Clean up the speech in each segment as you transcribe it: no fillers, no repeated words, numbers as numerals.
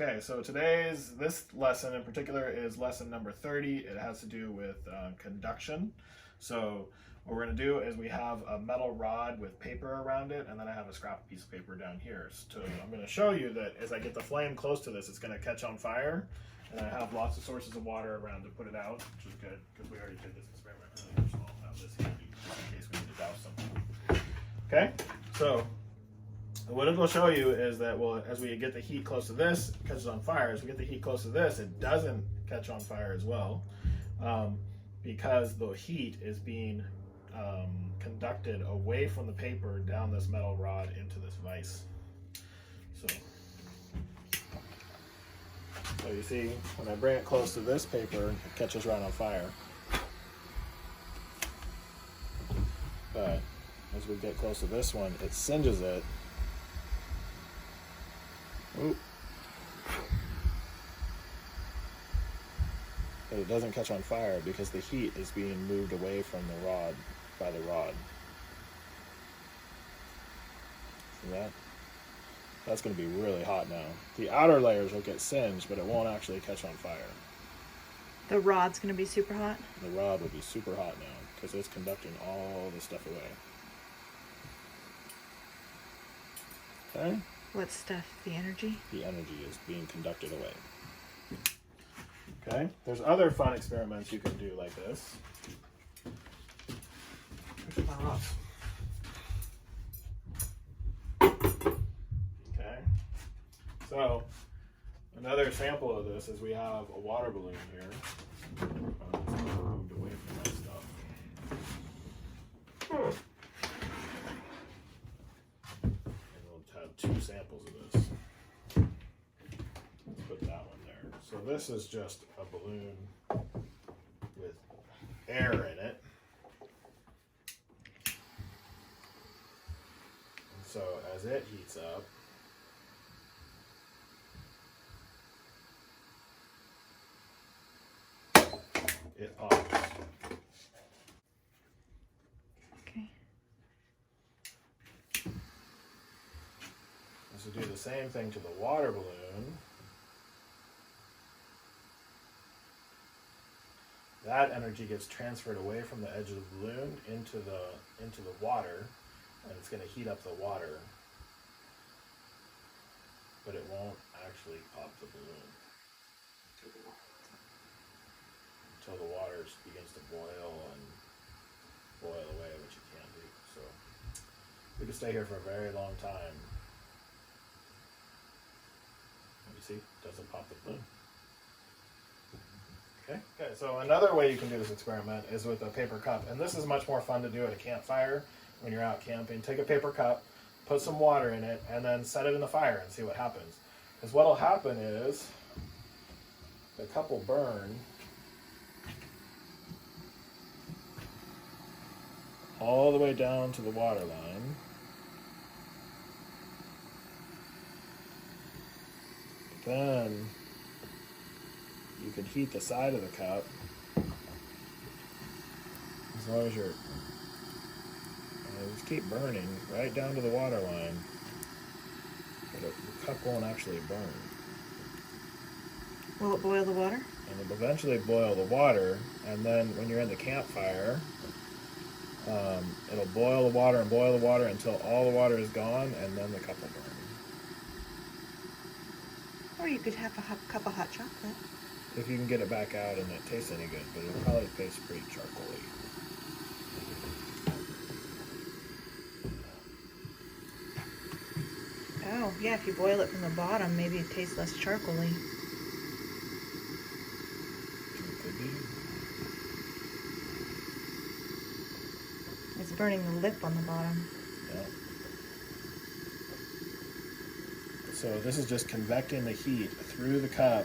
Okay, so this lesson in particular is lesson number 30. It has to do with conduction. So what we're going to do is we have a metal rod with paper around it, and then I have a scrap piece of paper down here. So I'm going to show you that as I get the flame close to this, it's going to catch on fire, and I have lots of sources of water around to put it out, which is good because we already did this experiment earlier, so I'll have this handy just in case we need to douse something. Okay, so what it will show you is that, well, as we get the heat close to this, it catches on fire. As we get the heat close to this, it doesn't catch on fire as well, because the heat is being conducted away from the paper down this metal rod into this vise. So you see, when I bring it close to this paper, it catches right on fire. But as we get close to this one, it singes it. Ooh. But it doesn't catch on fire because the heat is being moved away from the rod by the rod. See that? That's going to be really hot now. The outer layers will get singed, but it won't actually catch on fire. The rod's going to be super hot? The rod will be super hot now because it's conducting all the stuff away. Okay? What stuff? The energy? The energy is being conducted away. Okay? There's other fun experiments you can do like this. Where's my rocks? Okay. So, another sample of this is we have a water balloon here. Moved away from that stuff. Two samples of this. Let's put that one there. So this is just a balloon with air in it. And so as it heats up, it pops. To do the same thing to the water balloon. That energy gets transferred away from the edge of the balloon into the water, and it's going to heat up the water, but it won't actually pop the balloon until the water begins to boil away, which you can't do. So we can stay here for a very long time. You see, doesn't pop the balloon. Okay, so another way you can do this experiment is with a paper cup, and this is much more fun to do at a campfire when you're out camping. Take a paper cup, put some water in it, and then set it in the fire and see what happens. Because what will happen is the cup will burn all the way down to the water line. Then you can heat the side of the cup as long as you're just keep burning right down to the water line, but the cup won't actually burn. Will it boil the water? And it'll eventually boil the water, and then when you're in the campfire, it'll boil the water and boil the water until all the water is gone, and then the cup will burn. Or you could have a cup of hot chocolate. If you can get it back out and it tastes any good, but it'll probably taste pretty charcoaly. Oh, yeah, if you boil it from the bottom, maybe it tastes less charcoaly. It could be. It's burning the lip on the bottom. Yeah. So this is just convecting the heat through the cup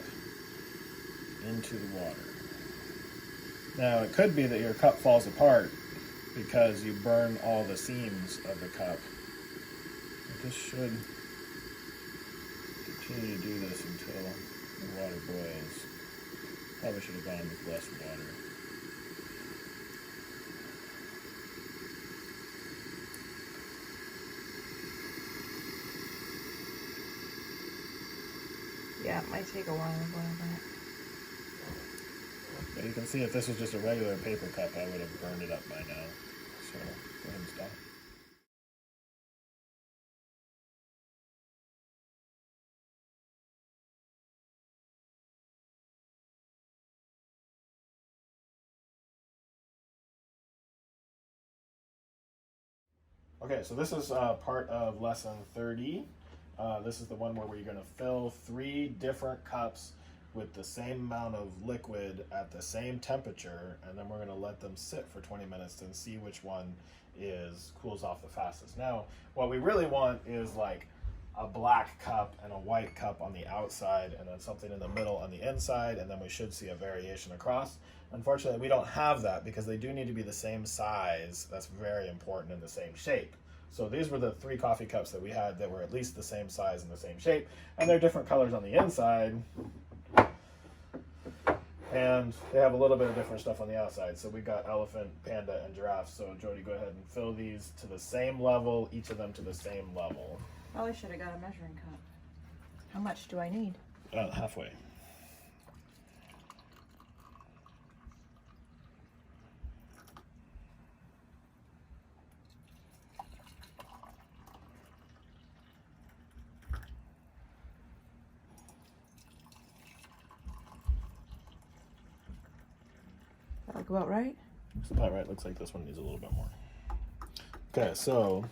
into the water. Now it could be that your cup falls apart because you burn all the seams of the cup. But this should continue to do this until the water boils. Probably should have gone with less water. Yeah, it might take a while to boil that. But you can see if this was just a regular paper cup, I would have burned it up by now. So go ahead and stop. Okay, so this is part of lesson 30. This is the one where we're going to fill 3 different cups with the same amount of liquid at the same temperature, and then we're going to let them sit for 20 minutes and see which one cools off the fastest. Now, what we really want is like a black cup and a white cup on the outside, and then something in the middle on the inside, and then we should see a variation across. Unfortunately, we don't have that because they do need to be the same size. That's very important, in the same shape. So these were the 3 coffee cups that we had that were at least the same size and the same shape, and they're different colors on the inside, and they have a little bit of different stuff on the outside. So we got elephant, panda, and giraffe. So Jody, go ahead and fill these to the same level, each of them to the same level. Probably should have got a measuring cup. How much do I need? Halfway. That look about right? Looks about right. Looks like this one needs a little bit more. Okay, so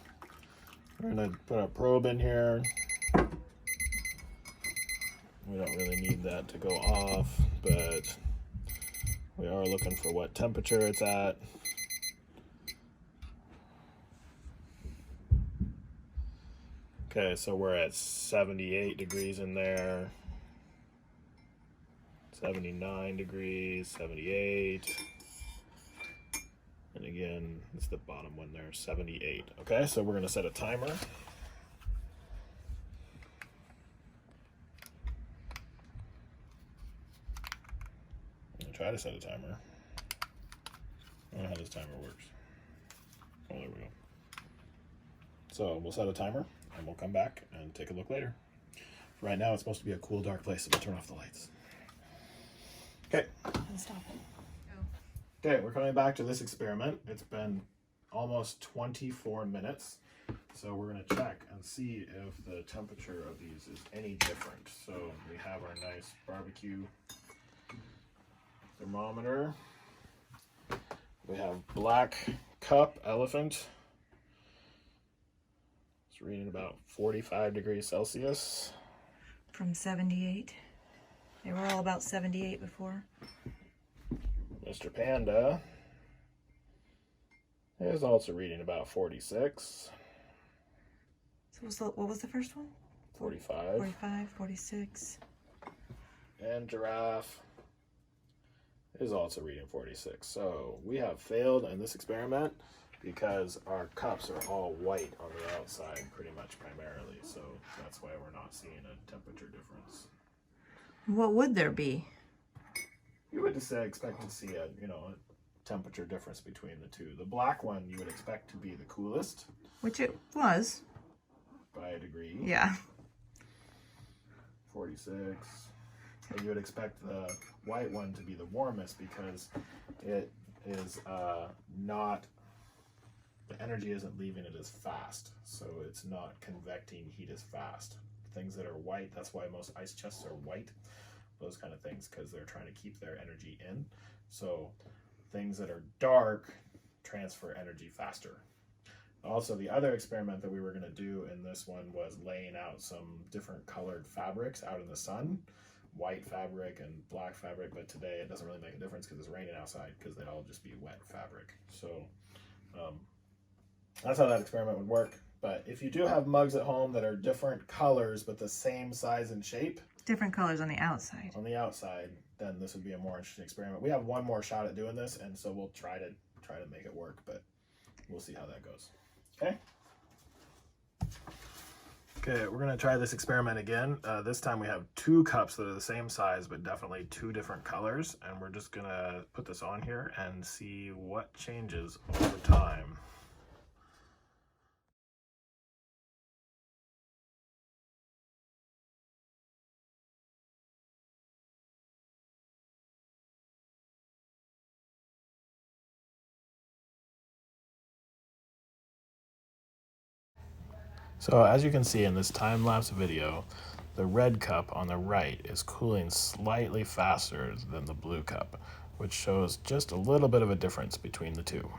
we're gonna put a probe in here. We don't really need that to go off, but we are looking for what temperature it's at. Okay, so we're at 78 degrees in there. 79 degrees, 78. And again, it's the bottom one there, 78. Okay, so we're gonna set a timer. I'm gonna try to set a timer. I don't know how this timer works. Oh, there we go. So we'll set a timer and we'll come back and take a look later. Right now it's supposed to be a cool, dark place, so we'll turn off the lights. Okay. And stop it. Okay, we're coming back to this experiment. It's been almost 24 minutes. So we're gonna check and see if the temperature of these is any different. So we have our nice barbecue thermometer. We have black cup elephant. It's reading about 45 degrees Celsius. From 78. They were all about 78 before. Mr. Panda is also reading about 46. So what was the first one? 45. 45, 46. And Giraffe is also reading 46. So we have failed in this experiment because our cups are all white on the outside pretty much primarily. So that's why we're not seeing a temperature difference. What would there be? You would just expect to see a temperature difference between the two. The black one you would expect to be the coolest. Which it was. By a degree. Yeah. 46. And you would expect the white one to be the warmest because it is not, the energy isn't leaving it as fast. So it's not convecting heat as fast. Things that are white, that's why most ice chests are white. Those kind of things, because they're trying to keep their energy in. So things that are dark transfer energy faster. Also, the other experiment that we were going to do in this one was laying out some different colored fabrics out in the sun, white fabric and black fabric, but today it doesn't really make a difference because it's raining outside because they'd all just be wet fabric. So that's how that experiment would work. But if you do have mugs at home that are different colors but the same size and shape, Different colors on the outside. on the outside, then this would be a more interesting experiment. We have one more shot at doing this, and so we'll try to make it work, but we'll see how that goes. Okay. Okay, we're gonna try this experiment again. This time we have 2 cups that are the same size, but definitely 2 different colors, and we're just gonna put this on here and see what changes over time. So as you can see in this time-lapse video, the red cup on the right is cooling slightly faster than the blue cup, which shows just a little bit of a difference between the two.